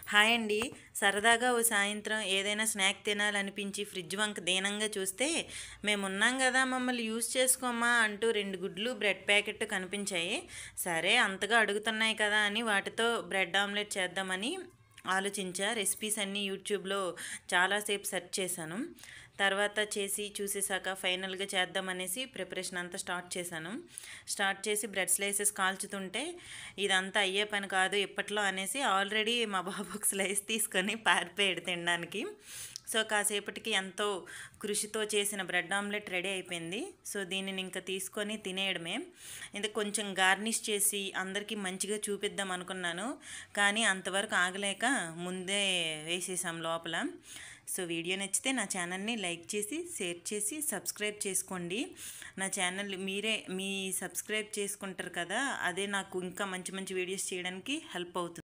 Hi అండి. సరదాగా ఓ సాయంత్రం ఏదైనా స్నాక్ తినాలనిపించి ఫ్రిడ్జ్ వంక దీనంగా చూస్తే, మేమున్నాం గదా మమ్మల్ని యూజ్ చేసుకోమ్మా అంటూ 2 గుడ్లు, బ్రెడ్ ప్యాకెట్ కనిపించాయి. సరే అంతగా అడుగుతున్నాయి కదా అని వాటితో బ్రెడ్ ఆమ్లెట్ చేద్దామని ఆలోచించా. రెసిపీస్ అన్నీ యూట్యూబ్‌లో చాలాసేపు సెర్చ్ చేశాను. తర్వాత చూసేసాక ఫైనల్‌గా చేద్దామనేసి ప్రిపరేషన్ అంతా స్టార్ట్ చేశాను. స్టార్ట్ చేసి బ్రెడ్ స్లైసెస్ కాల్చుతుంటే ఇదంతా అయ్యే పని కాదు ఇప్పట్లో అనేసి ఆల్రెడీ మా బాబు ఒక స్లైస్ తీసుకొని పారిపోయాడు తినడానికి. సో కాసేపటికి ఎంతో కృషితో చేసిన బ్రెడ్ ఆమ్లెట్ రెడీ అయిపోయింది. సో దీనిని ఇంకా తీసుకొని తినేయడమే. ఇది కొంచెం గార్నిష్ చేసి అందరికీ మంచిగా చూపిద్దాం అనుకున్నాను, కానీ అంతవరకు ఆగలేక ముందే వేసేసాం లోపల. సో వీడియో నచ్చితే నా ఛానల్ని లైక్ చేసి, షేర్ చేసి, సబ్స్క్రైబ్ చేసుకోండి. నా ఛానల్ మీ సబ్స్క్రైబ్ చేసుకుంటారు కదా, అదే నాకు ఇంకా మంచి మంచి వీడియోస్ చేయడానికి హెల్ప్ అవుతుంది.